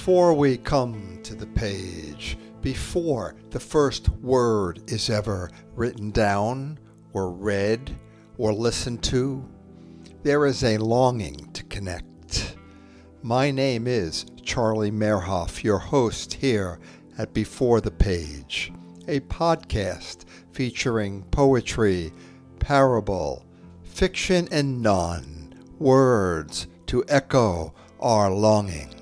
Before we come to the page, before the first word is ever written down or read or listened to, there is a longing to connect. My name is Charlie Mehrhoff, your host here at Before the Page, a podcast featuring poetry, parable, fiction, and words to echo our longing.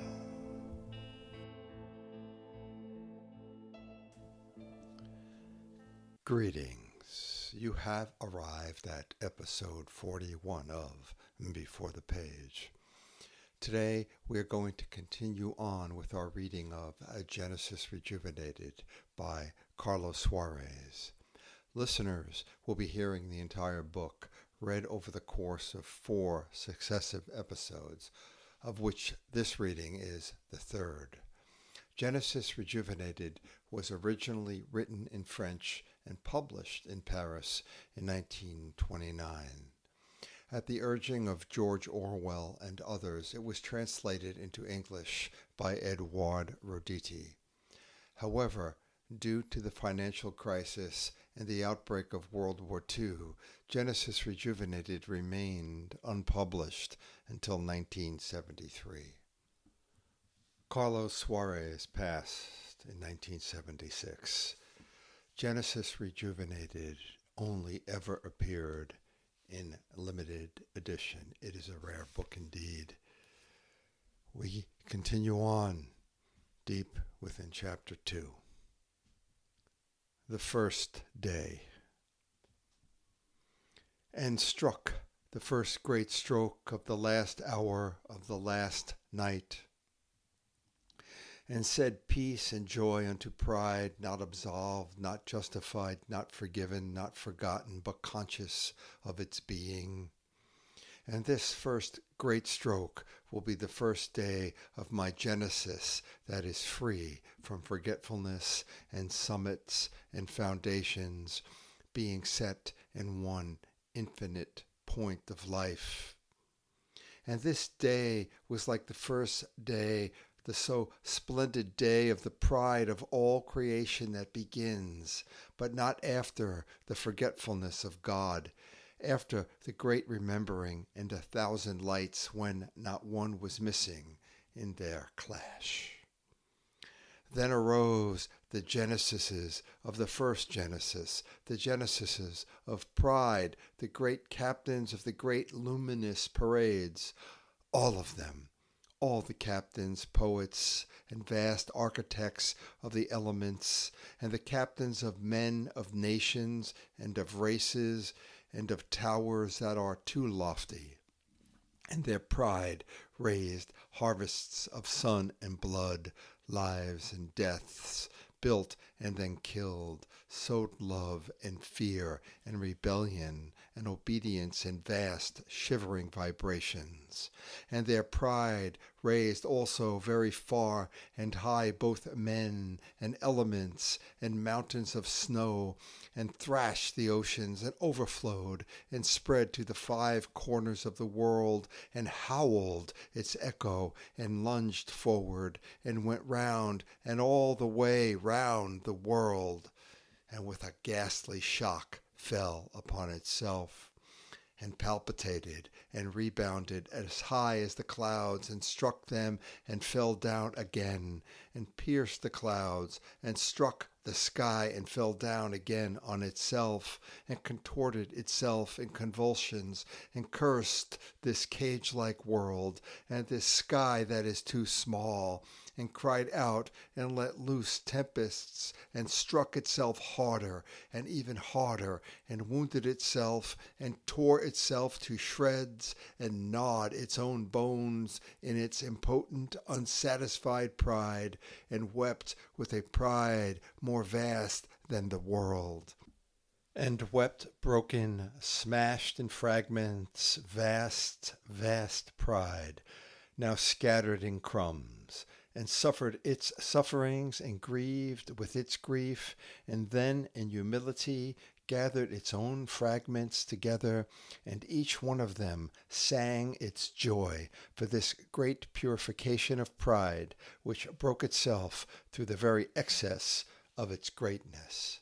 Greetings. You have arrived at episode 41 of Before the Page. Today we are going to continue on with our reading of Genesis Rejuvenated by Carlo Suarès. Listeners will be hearing the entire book read over the course of 4 successive episodes, of which this reading is the third. Genesis Rejuvenated was originally written in French and published in Paris in 1929. At the urging of George Orwell and others, it was translated into English by Edouard Roditi. However, due to the financial crisis and the outbreak of World War II, Genesis Rejuvenated remained unpublished until 1973. Carlo Suarès passed in 1976. Genesis Rejuvenated only ever appeared in limited edition. It is a rare book indeed. We continue on deep within chapter 2. The first day. And struck the first great stroke of the last hour of the last night, and said peace and joy unto pride, not absolved, not justified, not forgiven, not forgotten, but conscious of its being. And this first great stroke will be the first day of my Genesis that is free from forgetfulness and summits and foundations, being set in one infinite point of life. And this day was like the first day, the so splendid day of the pride of all creation that begins, but not after the forgetfulness of God, after the great remembering and 1,000 lights when not one was missing in their clash. Then arose the Genesises of the first Genesis, the Genesises of pride, the great captains of the great luminous parades, all of them, all the captains, poets, and vast architects of the elements, and the captains of men, of nations, and of races, and of towers that are too lofty, and their pride raised harvests of sun and blood, lives and deaths, built and then killed, sowed love and fear and rebellion and obedience in vast shivering vibrations. And their pride raised also very far and high both men and elements and mountains of snow, and thrashed the oceans, and overflowed, and spread to the 5 corners of the world, and howled its echo, and lunged forward, and went round, and all the way round the world, and with a ghastly shock fell upon itself, and palpitated, and rebounded as high as the clouds, and struck them, and fell down again, and pierced the clouds, and struck the sky, and fell down again on itself, and contorted itself in convulsions, and cursed this cage-like world, and this sky that is too small, and cried out, and let loose tempests, and struck itself harder, and even harder, and wounded itself, and tore itself to shreds, and gnawed its own bones in its impotent, unsatisfied pride, and wept with a pride more vast than the world. And wept broken, smashed in fragments, vast, vast pride, now scattered in crumbs, and suffered its sufferings, and grieved with its grief, and then in humility gathered its own fragments together, and each one of them sang its joy for this great purification of pride, which broke itself through the very excess of its greatness.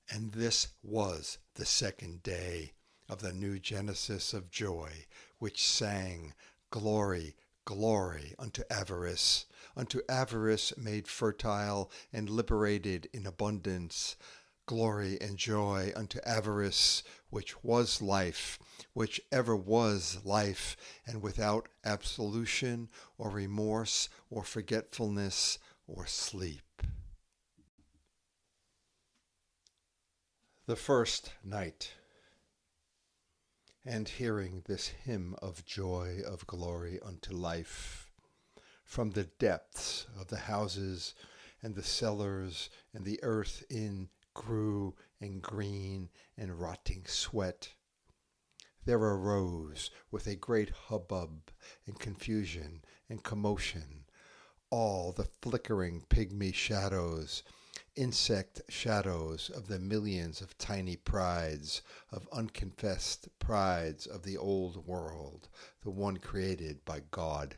And this was the second day of the new Genesis of joy, which sang, Glory, glory unto avarice made fertile and liberated in abundance. Glory and joy unto avarice, which was life, which ever was life, and without absolution or remorse or forgetfulness or sleep. The first night. And hearing this hymn of joy, of glory unto life, from the depths of the houses and the cellars and the earth in grew and green and rotting sweat, there arose with a great hubbub and confusion and commotion all the flickering pygmy shadows, insect shadows of the millions of tiny prides, of unconfessed prides of the old world, the one created by God.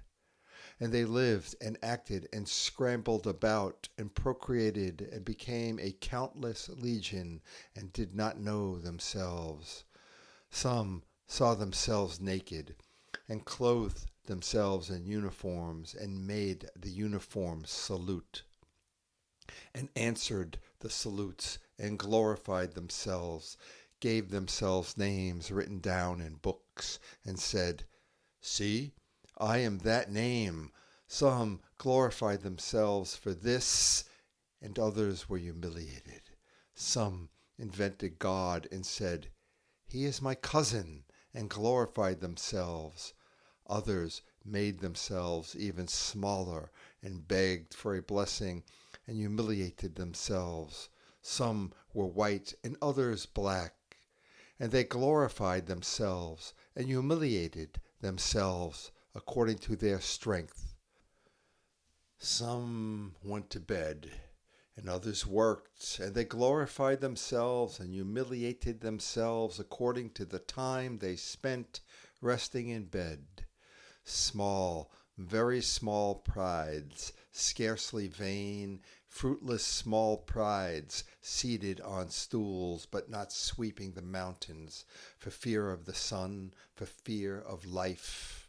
And they lived and acted and scrambled about and procreated and became a countless legion and did not know themselves. Some saw themselves naked and clothed themselves in uniforms and made the uniforms salute and answered the salutes and glorified themselves, gave themselves names written down in books, and said, See, I am that name. Some glorified themselves for this, and others were humiliated. Some invented God and said, He is my cousin, and glorified themselves. Others made themselves even smaller and begged for a blessing and humiliated themselves. Some were white and others black, and they glorified themselves and humiliated themselves according to their strength. Some went to bed, and others worked, and they glorified themselves and humiliated themselves according to the time they spent resting in bed. Small, very small prides, scarcely vain, fruitless small prides, seated on stools, but not sweeping the mountains, for fear of the sun, for fear of life.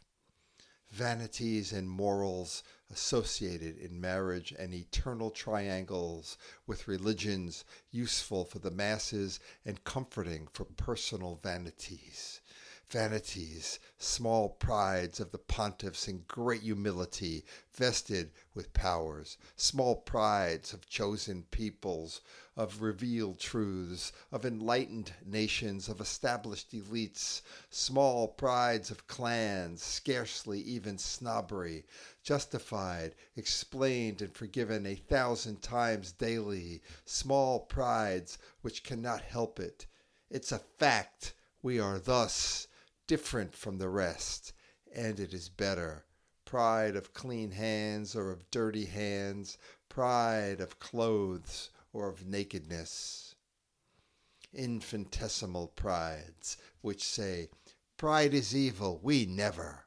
Vanities and morals associated in marriage and eternal triangles with religions useful for the masses and comforting for personal vanities. Vanities, small prides of the pontiffs in great humility, vested with powers, small prides of chosen peoples, of revealed truths, of enlightened nations, of established elites, small prides of clans, scarcely even snobbery, justified, explained, and forgiven 1,000 times daily, small prides which cannot help it. It's a fact we are thus different from the rest, and it is better. Pride of clean hands or of dirty hands, pride of clothes or of nakedness. Infinitesimal prides, which say, Pride is evil, we never,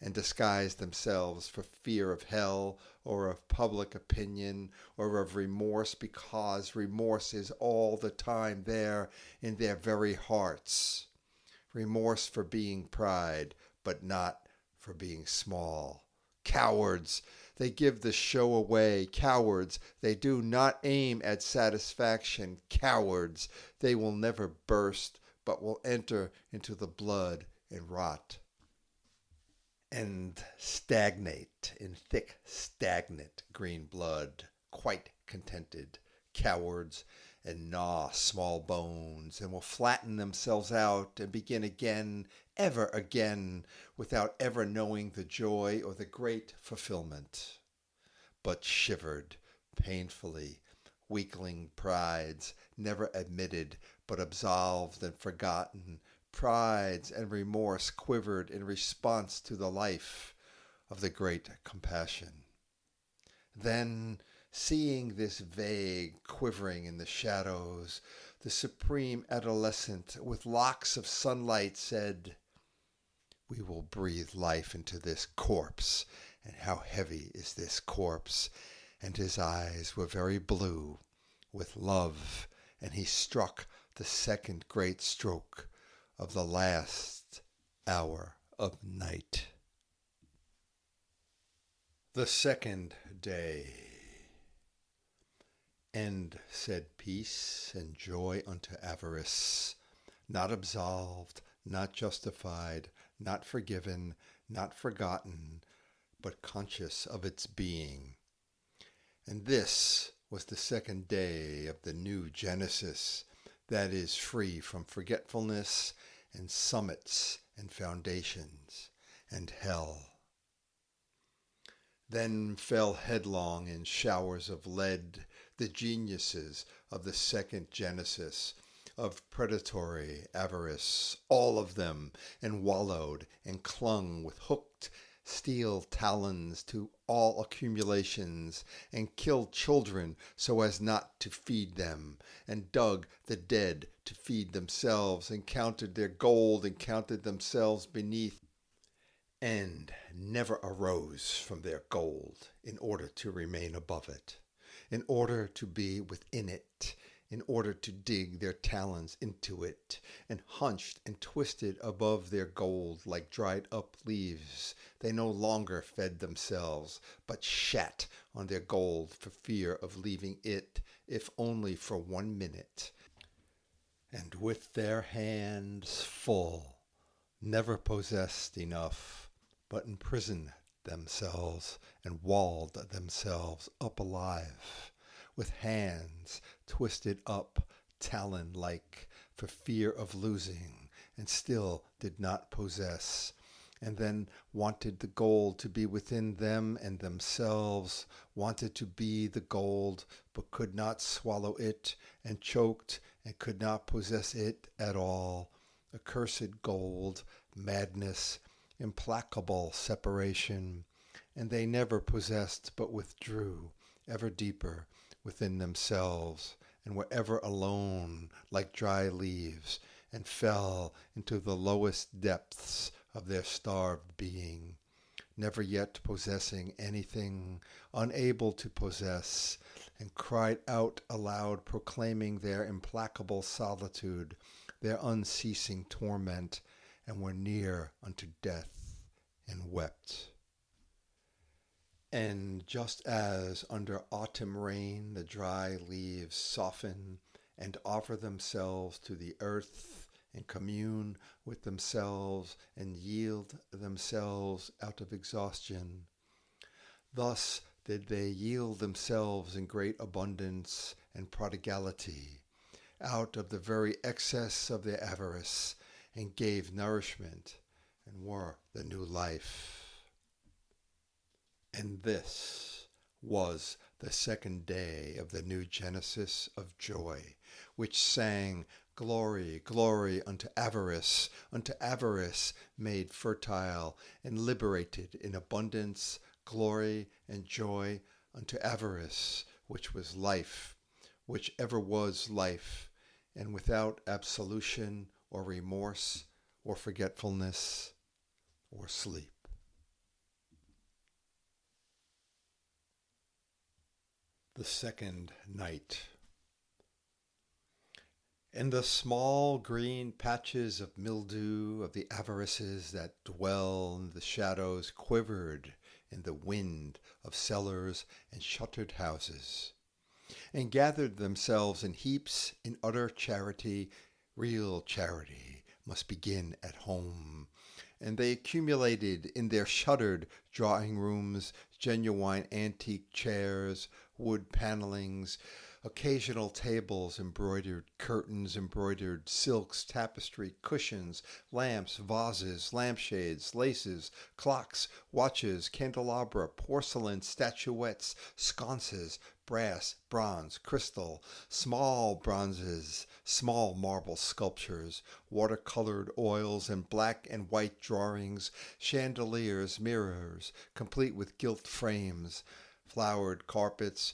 and disguise themselves for fear of hell or of public opinion or of remorse, because remorse is all the time there in their very hearts. Remorse for being pride, but not for being small. Cowards, they give the show away. Cowards, they do not aim at satisfaction. Cowards, they will never burst, but will enter into the blood and rot. And stagnate in thick, stagnant green blood, quite contented. Cowards, and gnaw small bones, and will flatten themselves out and begin again, ever again, without ever knowing the joy or the great fulfillment. But shivered painfully, weakling prides, never admitted, but absolved and forgotten, prides and remorse quivered in response to the life of the great compassion. Then, seeing this vague quivering in the shadows, the supreme adolescent with locks of sunlight said, "We will breathe life into this corpse, and how heavy is this corpse?" And his eyes were very blue with love, and he struck the second great stroke of the last hour of night. The second day. "And said peace and joy unto avarice, not absolved, not justified, not forgiven, not forgotten, but conscious of its being." And this was the second day of the new Genesis, that is free from forgetfulness and summits and foundations and hell. Then fell headlong in showers of lead the geniuses of the second Genesis, of predatory avarice, all of them, and wallowed and clung with hooked steel talons to all accumulations, and killed children so as not to feed them, and dug the dead to feed themselves, and counted their gold, and counted themselves beneath, and never arose from their gold in order to remain above it, in order to be within it, in order to dig their talons into it, and hunched and twisted above their gold like dried up leaves, they no longer fed themselves, but shat on their gold for fear of leaving it, if only for 1 minute, and with their hands full, never possessed enough, but imprisoned themselves and walled themselves up alive, with hands twisted up talon-like for fear of losing, and still did not possess, and then wanted the gold to be within them and themselves, wanted to be the gold, but could not swallow it, and choked and could not possess it at all. Accursed gold, madness, implacable separation, and they never possessed but withdrew ever deeper within themselves, and were ever alone like dry leaves, and fell into the lowest depths of their starved being, never yet possessing anything, unable to possess, and cried out aloud, proclaiming their implacable solitude, their unceasing torment, and were near unto death, and wept. And just as under autumn rain the dry leaves soften and offer themselves to the earth and commune with themselves and yield themselves out of exhaustion, thus did they yield themselves in great abundance and prodigality out of the very excess of their avarice, and gave nourishment and were the new life. And this was the second day of the new Genesis of joy, which sang, "Glory, glory unto avarice made fertile and liberated in abundance, glory and joy unto avarice, which was life, which ever was life, and without absolution or remorse or forgetfulness or sleep." The second night. And the small green patches of mildew of the avarices that dwell in the shadows quivered in the wind of cellars and shuttered houses, and gathered themselves in heaps in utter charity. Real charity must begin at home. And they accumulated in their shuttered drawing rooms genuine antique chairs, wood panellings, occasional tables, embroidered curtains, embroidered silks, tapestry, cushions, lamps, vases, lampshades, laces, clocks, watches, candelabra, porcelain, statuettes, sconces, brass, bronze, crystal, small bronzes, small marble sculptures, watercolored oils, and black and white drawings, chandeliers, mirrors, complete with gilt frames, flowered carpets,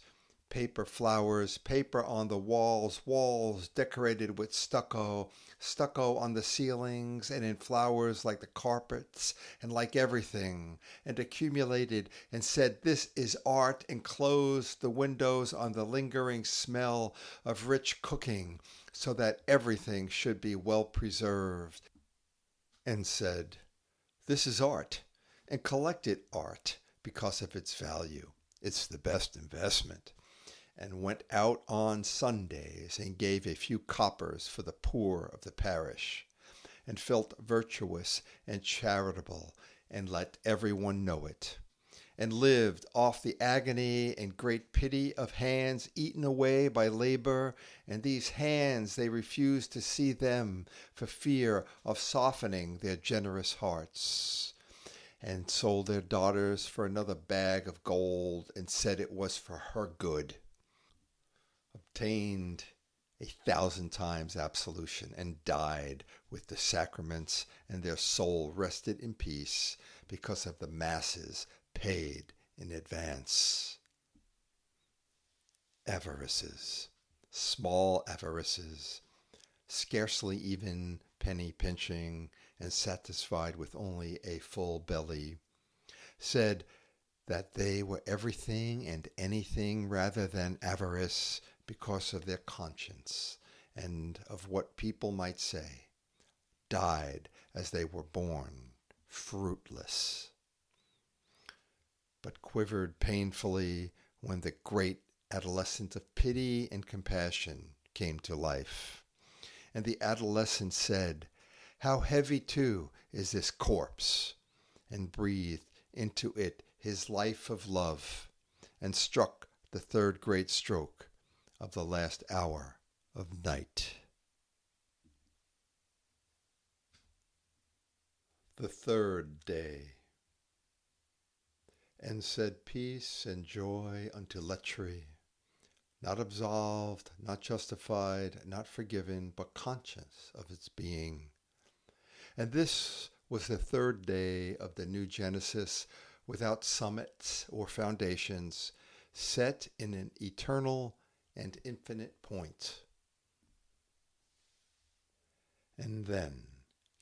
Paper flowers, paper on the walls, walls decorated with stucco, stucco on the ceilings, and in flowers like the carpets and like everything, and accumulated and said, "This is art," and closed the windows on the lingering smell of rich cooking, so that everything should be well preserved, and said, "This is art," and collected art because of its value. It's the best investment. And went out on Sundays and gave a few coppers for the poor of the parish, and felt virtuous and charitable, and let everyone know it, and lived off the agony and great pity of hands eaten away by labor, and these hands they refused to see them for fear of softening their generous hearts, and sold their daughters for another bag of gold, and said it was for her good, obtained 1,000 times absolution, and died with the sacraments, and their soul rested in peace because of the masses paid in advance. Avarices, small avarices, scarcely even penny pinching, and satisfied with only a full belly, said that they were everything and anything rather than avarice, because of their conscience and of what people might say, died as they were born, fruitless, but quivered painfully when the great adolescent of pity and compassion came to life. And the adolescent said, "How heavy, too, is this corpse," and breathed into it his life of love, and struck the third great stroke of the last hour of night. The third day. And said peace and joy unto lechery, not absolved, not justified, not forgiven, but conscious of its being. And this was the third day of the new Genesis, without summits or foundations, set in an eternal and infinite point. And then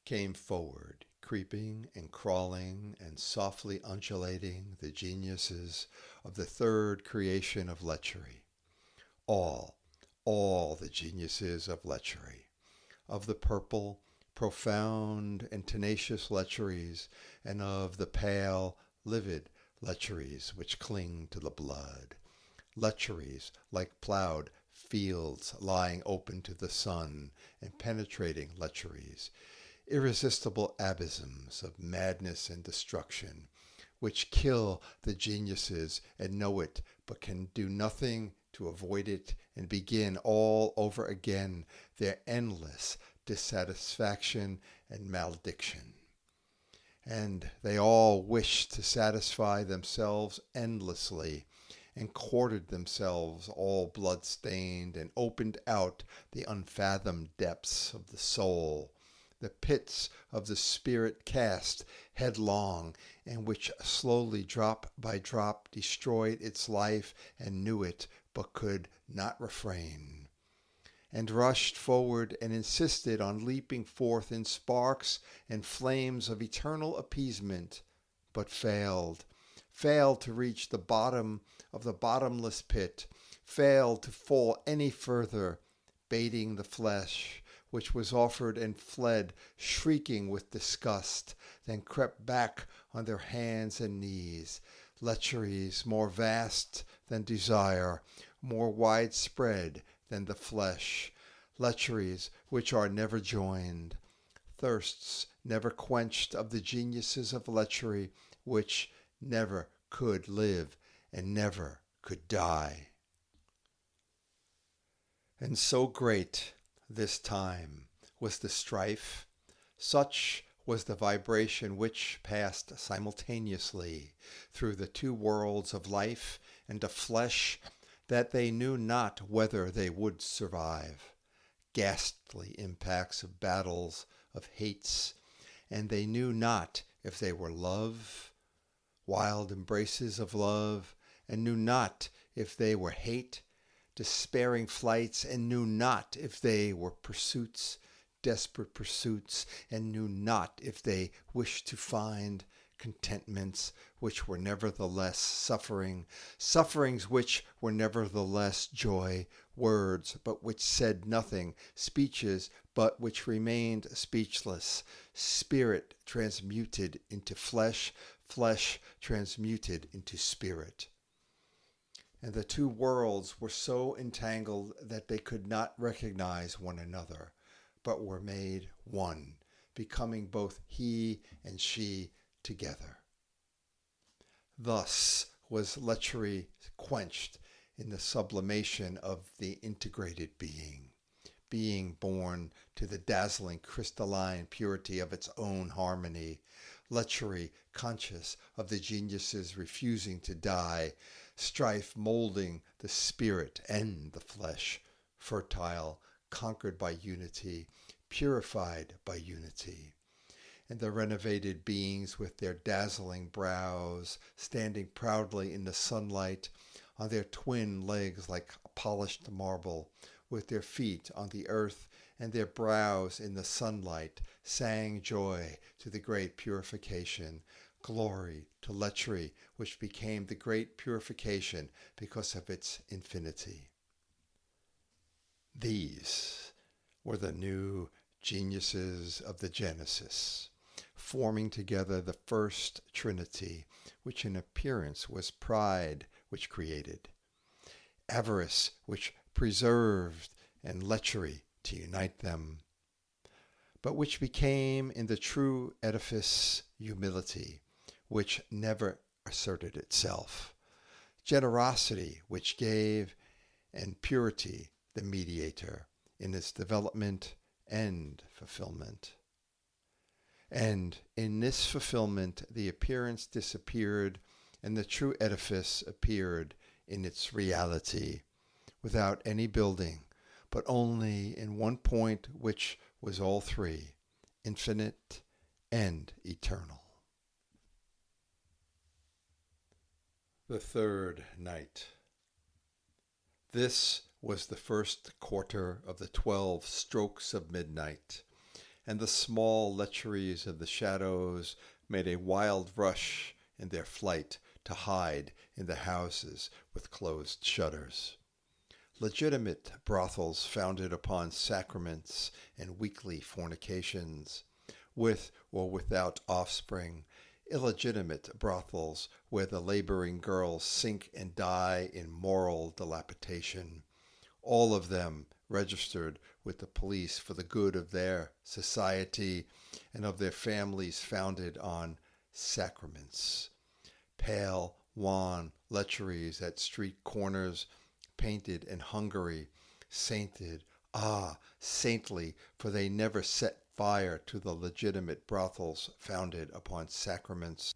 came forward, creeping and crawling and softly undulating, the geniuses of the third creation of lechery. All the geniuses of lechery, of the purple, profound and tenacious lecheries, and of the pale, livid lecheries which cling to the blood. Lecheries like plowed fields lying open to the sun, and penetrating lecheries, irresistible abysms of madness and destruction, which kill the geniuses and know it, but can do nothing to avoid it, and begin all over again their endless dissatisfaction and malediction. And they all wished to satisfy themselves endlessly, and quartered themselves all blood-stained, and opened out the unfathomed depths of the soul, the pits of the spirit cast headlong, and which slowly drop by drop destroyed its life, and knew it, but could not refrain, and rushed forward and insisted on leaping forth in sparks and flames of eternal appeasement, but failed to reach the bottom of the bottomless pit, failed to fall any further, baiting the flesh, which was offered, and fled, shrieking with disgust, then crept back on their hands and knees. Lecheries more vast than desire, more widespread than the flesh, lecheries which are never joined, thirsts never quenched of the geniuses of lechery, which never could live and never could die. And so great this time was the strife, such was the vibration which passed simultaneously through the two worlds of life and of flesh, that they knew not whether they would survive. Ghastly impacts of battles, of hates, and they knew not if they were love, wild embraces of love, and knew not if they were hate, despairing flights, and knew not if they were pursuits, desperate pursuits, and knew not if they wished to find contentments which were nevertheless sufferings which were nevertheless joy, words but which said nothing, speeches but which remained speechless, spirit transmuted into flesh, flesh transmuted into spirit. And the two worlds were so entangled that they could not recognize one another, but were made one, becoming both he and she together. Thus was lechery quenched in the sublimation of the integrated being born to the dazzling crystalline purity of its own harmony, lechery conscious of the geniuses refusing to die, strife molding the spirit and the flesh, fertile, conquered by unity, purified by unity. And the renovated beings with their dazzling brows, standing proudly in the sunlight, on their twin legs like polished marble, with their feet on the earth and their brows in the sunlight, sang joy to the great purification, glory to lechery, which became the great purification because of its infinity. These were the new geniuses of the Genesis, forming together the first Trinity, which in appearance was pride which created, avarice which preserved, and lechery to unite them, but which became in the true edifice humility, which never asserted itself, generosity which gave, and purity the mediator in its development and fulfillment. And in this fulfillment the appearance disappeared, and the true edifice appeared in its reality, without any building, but only in one point which was all three, infinite and eternal. The third night. This was the first quarter of the 12 strokes of midnight, and the small lecheries of the shadows made a wild rush in their flight to hide in the houses with closed shutters. Legitimate brothels founded upon sacraments and weekly fornications, with or without offspring, illegitimate brothels where the laboring girls sink and die in moral dilapidation, all of them registered with the police for the good of their society and of their families founded on sacraments. Pale, wan lecheries at street corners, painted in Hungary, sainted, saintly, for they never set fire to the legitimate brothels founded upon sacraments,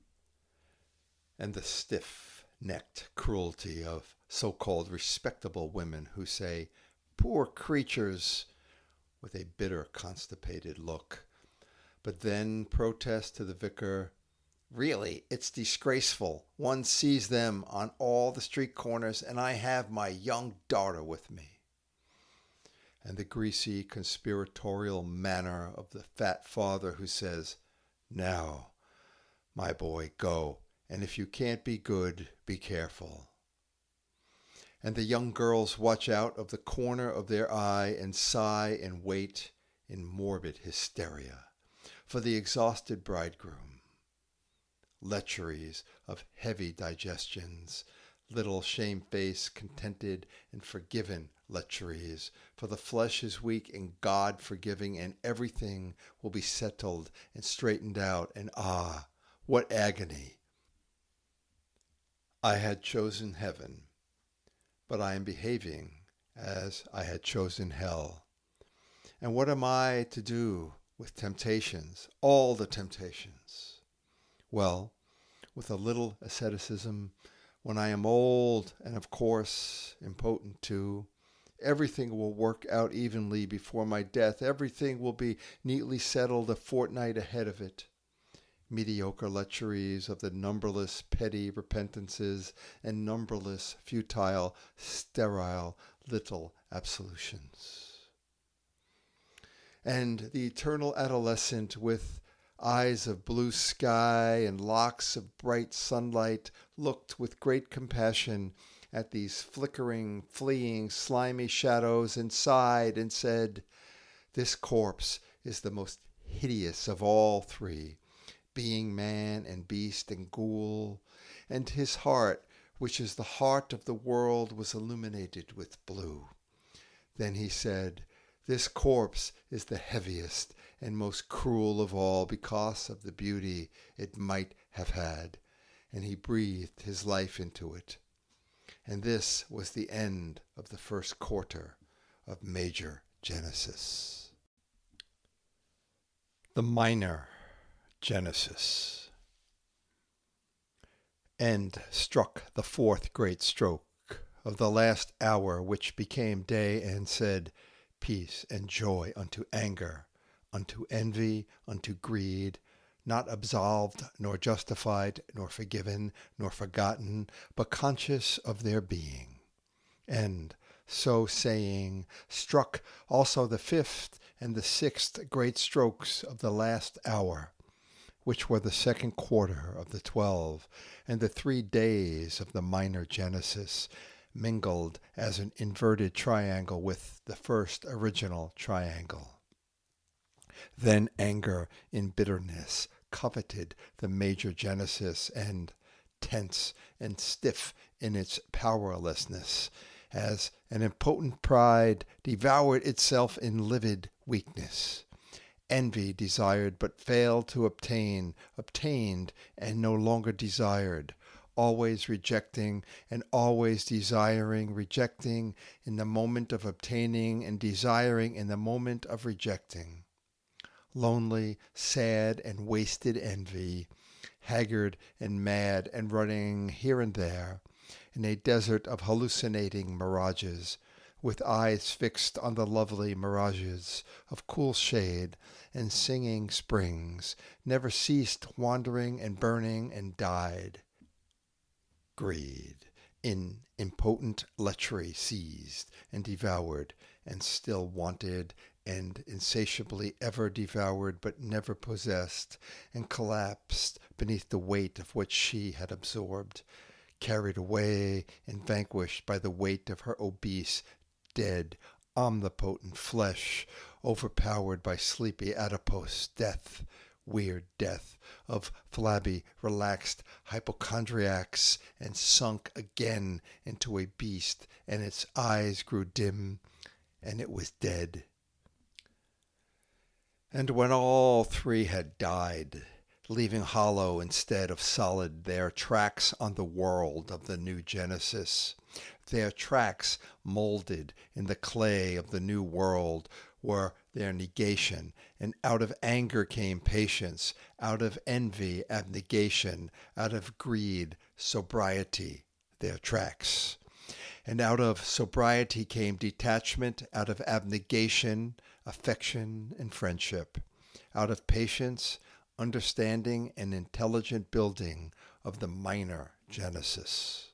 and the stiff-necked cruelty of so-called respectable women who say, "Poor creatures," with a bitter, constipated look, but then protest to the vicar, "Really, it's disgraceful. One sees them on all the street corners, and I have my young daughter with me." And the greasy, conspiratorial manner of the fat father who says, "Now, my boy, go, and if you can't be good, be careful." And the young girls watch out of the corner of their eye and sigh and wait in morbid hysteria for the exhausted bridegroom. Lecheries of heavy digestions, little shamefaced, contented, and forgiven lecheries, for the flesh is weak and God forgiving, and everything will be settled and straightened out, and what agony! I had chosen heaven, but I am behaving as I had chosen hell. And what am I to do with temptations, all the temptations? Well, with a little asceticism, when I am old and, of course, impotent too, everything will work out evenly before my death. Everything will be neatly settled a fortnight ahead of it. mediocre lecheries of the numberless petty repentances and numberless futile, sterile little absolutions. And the eternal adolescent with eyes of blue sky and locks of bright sunlight looked with great compassion at these flickering, fleeing, slimy shadows and sighed and said, "This corpse is the most hideous of all three, being man and beast and ghoul, and his heart, which is the heart of the world, was illuminated with blue." Then he said, "This corpse is the heaviest and most cruel of all because of the beauty it might have had," and he breathed his life into it. And this was the end of the first quarter of Major Genesis. The Minor Genesis. End struck the fourth great stroke of the last hour, which became day, and said, "Peace and joy unto anger, unto envy, unto greed, not absolved, nor justified, nor forgiven, nor forgotten, but conscious of their being." And so saying, struck also the fifth and the sixth great strokes of the last hour, which were the second quarter of the 12, and the 3 days of the minor Genesis, mingled as an inverted triangle with the first original triangle. Then anger in bitterness coveted the major Genesis, and, tense and stiff in its powerlessness, as an impotent pride devoured itself in livid weakness. Envy desired but failed to obtain, obtained and no longer desired, always rejecting and always desiring, rejecting in the moment of obtaining and desiring in the moment of rejecting. Lonely, sad, and wasted envy, haggard and mad and running here and there, in a desert of hallucinating mirages, with eyes fixed on the lovely mirages of cool shade and singing springs, never ceased wandering and burning and died. Greed, in impotent lechery, seized and devoured, and still wanted, and insatiably ever devoured but never possessed, and collapsed beneath the weight of what she had absorbed, carried away and vanquished by the weight of her obese, dead, omnipotent flesh, overpowered by sleepy adipose death, weird death of flabby, relaxed hypochondriacs, and sunk again into a beast, and its eyes grew dim, and it was dead. And when all three had died, leaving hollow instead of solid their tracks on the world of the new Genesis, their tracks molded in the clay of the new world were their negation, and out of anger came patience, out of envy abnegation, out of greed sobriety, their tracks. And out of sobriety came detachment, out of abnegation, affection and friendship, out of patience, understanding and intelligent building of the minor Genesis.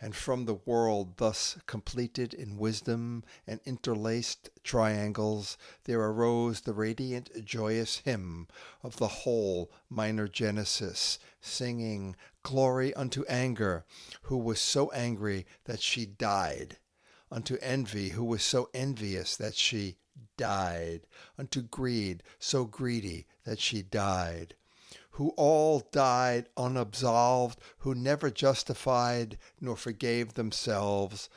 And from the world thus completed in wisdom and interlaced triangles, there arose the radiant, joyous hymn of the whole minor Genesis, singing, "Glory unto anger, who was so angry that she died, unto envy, who was so envious that she died, unto greed, so greedy that she died, who all died unabsolved, who never justified nor forgave themselves,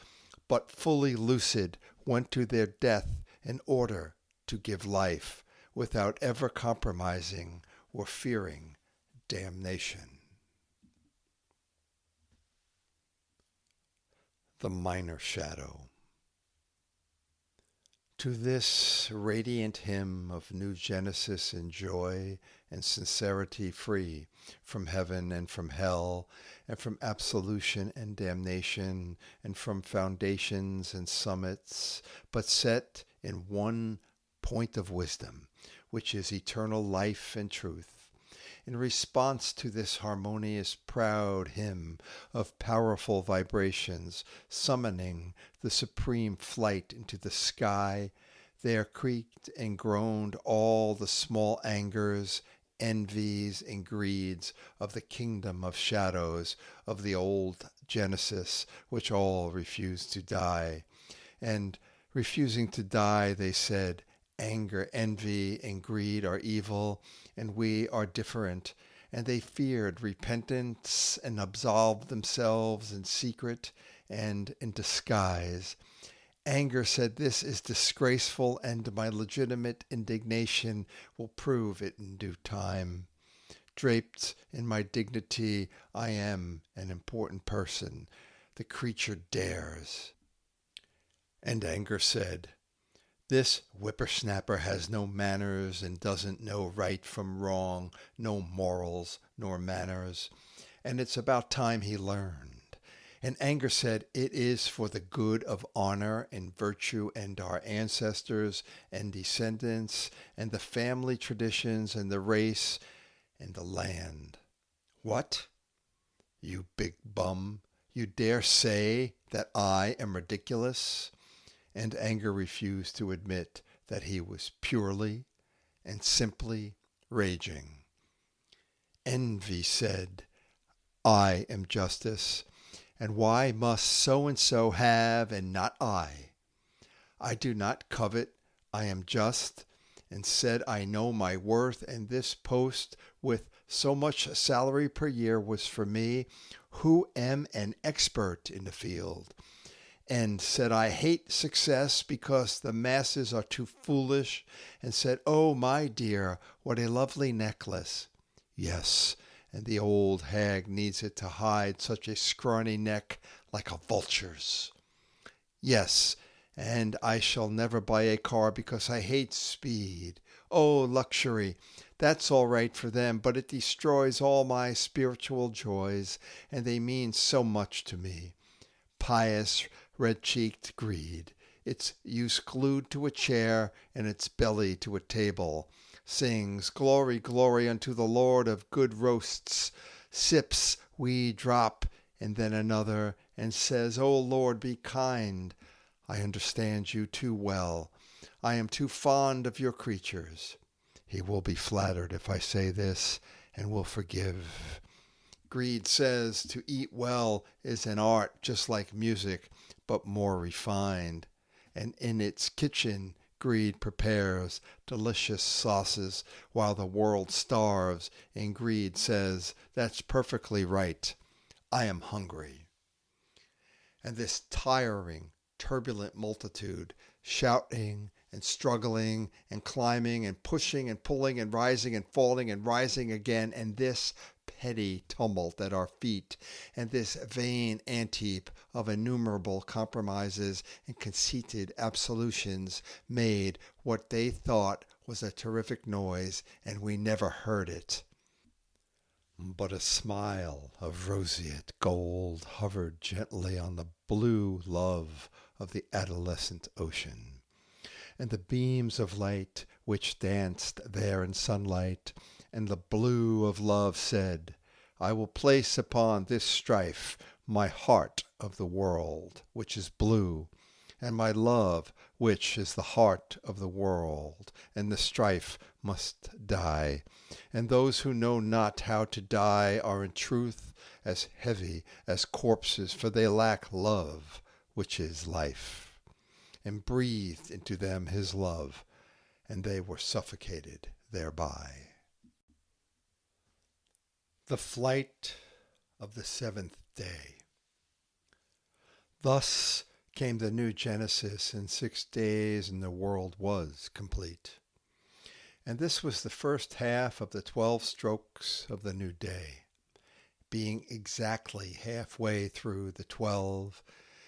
but fully lucid went to their death in order to give life, without ever compromising or fearing damnation." The minor shadow. To this radiant hymn of new Genesis in joy and sincerity, free from heaven and from hell, and from absolution and damnation, and from foundations and summits, but set in one point of wisdom, which is eternal life and truth, in response to this harmonious, proud hymn of powerful vibrations summoning the supreme flight into the sky, there creaked and groaned all the small angers, envies, and greeds of the kingdom of shadows of the old Genesis, which all refused to die. And refusing to die, they said, anger, envy, and greed are evil, and we are different. And they feared repentance and absolved themselves in secret and in disguise. Anger said, this is disgraceful, and my legitimate indignation will prove it in due time. Draped in my dignity, I am an important person. The creature dares. And anger said, this whippersnapper has no manners and doesn't know right from wrong, no morals nor manners, and it's about time he learned. And anger said, it is for the good of honor and virtue and our ancestors and descendants and the family traditions and the race and the land. What? You big bum, you dare say that I am ridiculous? And anger refused to admit that he was purely and simply raging. Envy said, I am justice, and why must so-and-so have and not I? I do not covet, I am just, and said I know my worth, and this post with so much salary per year was for me, who am an expert in the field. And said I hate success because the masses are too foolish, and said, oh, my dear, what a lovely necklace. Yes, and the old hag needs it to hide such a scrawny neck like a vulture's. Yes, and I shall never buy a car because I hate speed. Oh, luxury, that's all right for them, but it destroys all my spiritual joys, and they mean so much to me. Pious, red-cheeked greed, its use glued to a chair and its belly to a table, sings, glory, glory unto the Lord of good roasts, sips wee drop, and then another, and says, O Lord, be kind. I understand you too well. I am too fond of your creatures. He will be flattered if I say this, and will forgive. Greed says to eat well is an art just like music, but more refined. And in its kitchen, greed prepares delicious sauces while the world starves, and greed says, that's perfectly right. I am hungry. And this tiring, turbulent multitude, shouting and struggling and climbing and pushing and pulling and rising and falling and rising again, and this petty tumult at our feet, and this vain ant-heap of innumerable compromises and conceited absolutions made what they thought was a terrific noise, and we never heard it. But a smile of roseate gold hovered gently on the blue love of the adolescent ocean, and the beams of light which danced there in sunlight, and the blue of love said, I will place upon this strife my heart of the world, which is blue, and my love, which is the heart of the world, and the strife must die. And those who know not how to die are in truth as heavy as corpses, for they lack love, which is life. And breathed into them his love, and they were suffocated thereby. The flight of the seventh day. Thus came the new Genesis in 6 days, and the world was complete. And this was the first half of the 12 strokes of the new day. Being exactly halfway through the 12,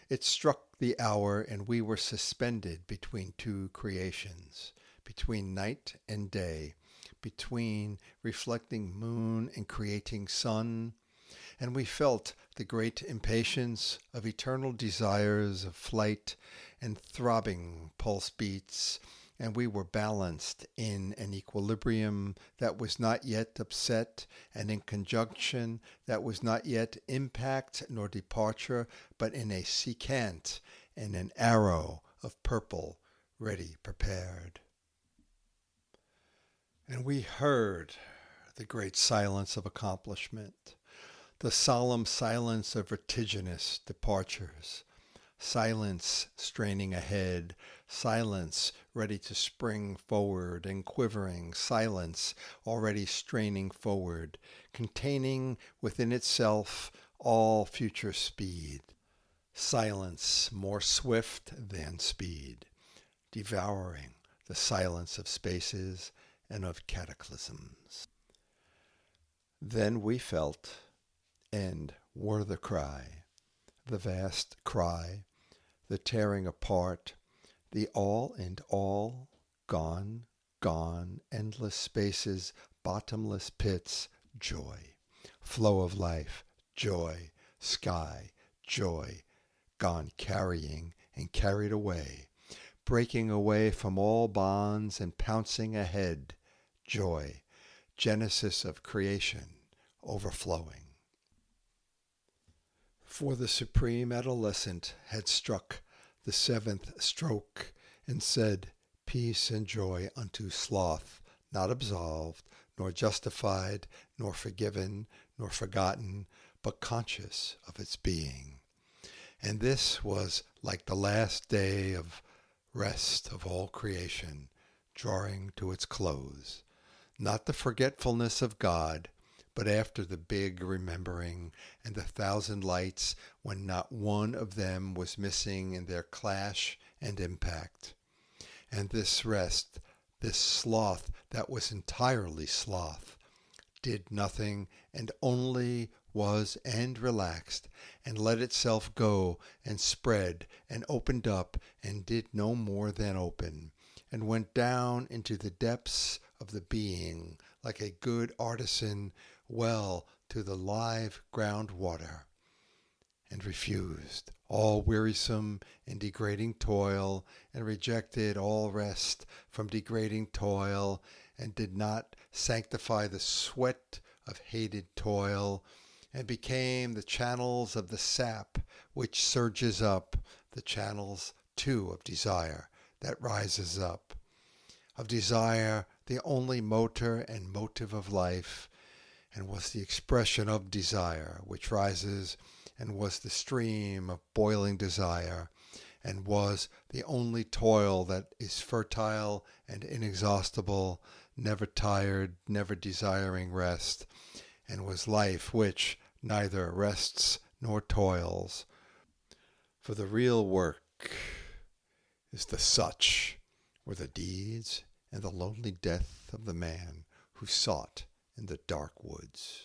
it struck the hour, and we were suspended between two creations, between night and day, between reflecting moon and creating sun, and we felt the great impatience of eternal desires of flight and throbbing pulse beats and we were balanced in an equilibrium that was not yet upset, and in conjunction that was not yet impact nor departure, but in a secant and an arrow of purple ready prepared. And we heard the great silence of accomplishment, the solemn silence of vertiginous departures, silence straining ahead, silence ready to spring forward and quivering, silence already straining forward, containing within itself all future speed, silence more swift than speed, devouring the silence of spaces and of cataclysms. Then we felt, and were the cry, the vast cry, the tearing apart, the all and all, gone, gone, endless spaces, bottomless pits, joy, flow of life, joy, sky, joy, gone carrying and carried away, breaking away from all bonds and pouncing ahead, joy, Genesis of creation, overflowing. For the supreme adolescent had struck the seventh stroke and said, peace and joy unto sloth, not absolved, nor justified, nor forgiven, nor forgotten, but conscious of its being. And this was like the last day of rest of all creation, drawing to its close. Not the forgetfulness of God, but after the big remembering and the thousand lights when not one of them was missing in their clash and impact. And this rest, this sloth that was entirely sloth, did nothing and only was and relaxed and let itself go and spread and opened up and did no more than open, and went down into the depths of the being like a good artisan well to the live groundwater, and refused all wearisome and degrading toil, and rejected all rest from degrading toil, and did not sanctify the sweat of hated toil, and became the channels of the sap which surges up, the channels too of desire that rises up, of desire the only motor and motive of life, and was the expression of desire which rises, and was the stream of boiling desire, and was the only toil that is fertile and inexhaustible, never tired, never desiring rest, and was life which neither rests nor toils. For the real work is the such were the deeds and the lonely death of the man who sought in the dark woods.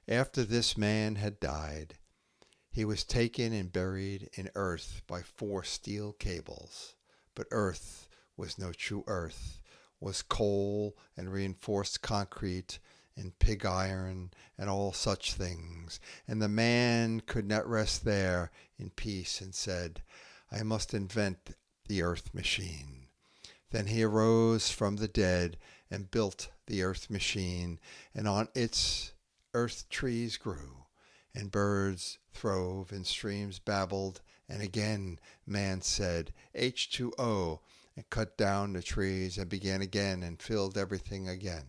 After this man had died, he was taken and buried in earth by 4 steel cables. But earth was no true earth, was coal and reinforced concrete and pig iron and all such things. And the man could not rest there in peace and said, I must invent the earth machine. Then he arose from the dead and built the earth machine, and on its earth trees grew, and birds throve, and streams babbled, and again man said, H2O, and cut down the trees, and began again, and filled everything again.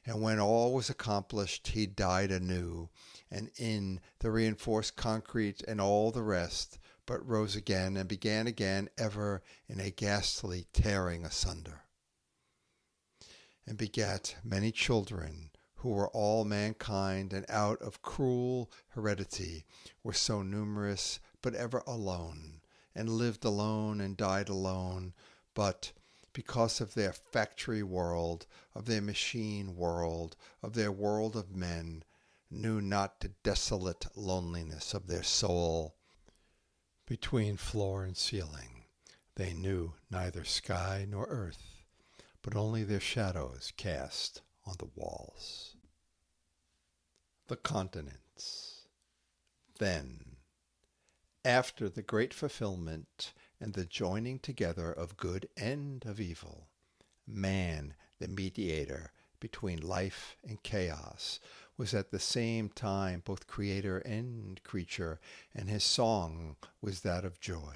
And when all was accomplished, he died anew, and in the reinforced concrete and all the rest, but rose again, and began again, ever in a ghastly tearing asunder, and begat many children, who were all mankind, and out of cruel heredity were so numerous, but ever alone, and lived alone, and died alone, but because of their factory world, of their machine world, of their world of men, knew not the desolate loneliness of their soul. Between floor and ceiling, they knew neither sky nor earth, but only their shadows cast on the walls. The continents. Then, after the great fulfillment and the joining together of good and of evil. Man, the mediator between life and chaos, was at the same time both creator and creature, and his song was that of joy.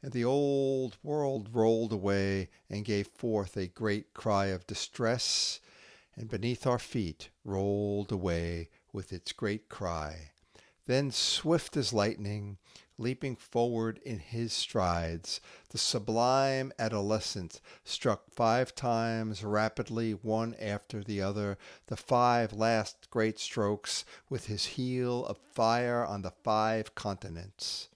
And the old world rolled away and gave forth a great cry of distress, and beneath our feet rolled away with its great cry. Then swift as lightning, leaping forward in his strides, the sublime adolescent struck 5 times rapidly, one after the other, the 5 last great strokes with his heel of fire on the 5 continents,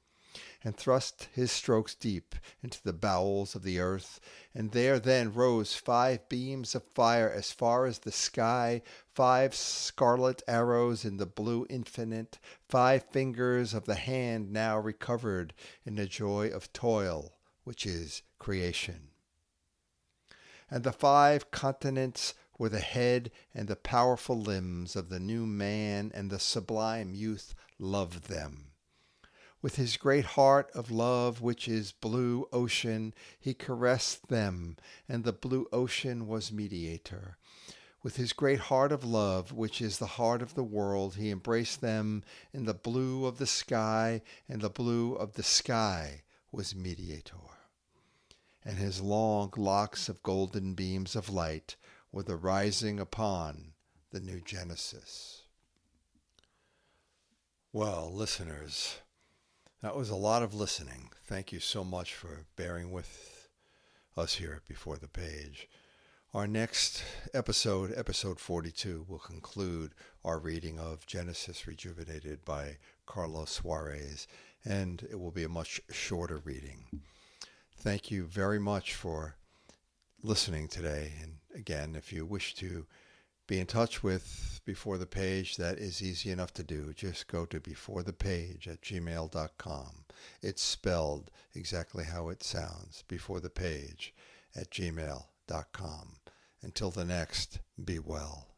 and thrust his strokes deep into the bowels of the earth. And there then rose 5 beams of fire as far as the sky, 5 scarlet arrows in the blue infinite, 5 fingers of the hand now recovered in the joy of toil, which is creation. And the 5 continents were the head and the powerful limbs of the new man, and the sublime youth loved them. With his great heart of love, which is blue ocean, he caressed them, and the blue ocean was mediator. With his great heart of love, which is the heart of the world, he embraced them in the blue of the sky, and the blue of the sky was mediator. And his long locks of golden beams of light were the rising upon the new Genesis. Well, listeners, that was a lot of listening. Thank you so much for bearing with us here at Before the Page. Our next episode, episode 42, will conclude our reading of Genesis Rejuvenated by Carlo Suarès, and it will be a much shorter reading. Thank you very much for listening today. And again, if you wish to be in touch with Before the Page, that is easy enough to do. Just go to beforethepage@gmail.com. It's spelled exactly how it sounds, beforethepage@gmail.com. Until the next, be well.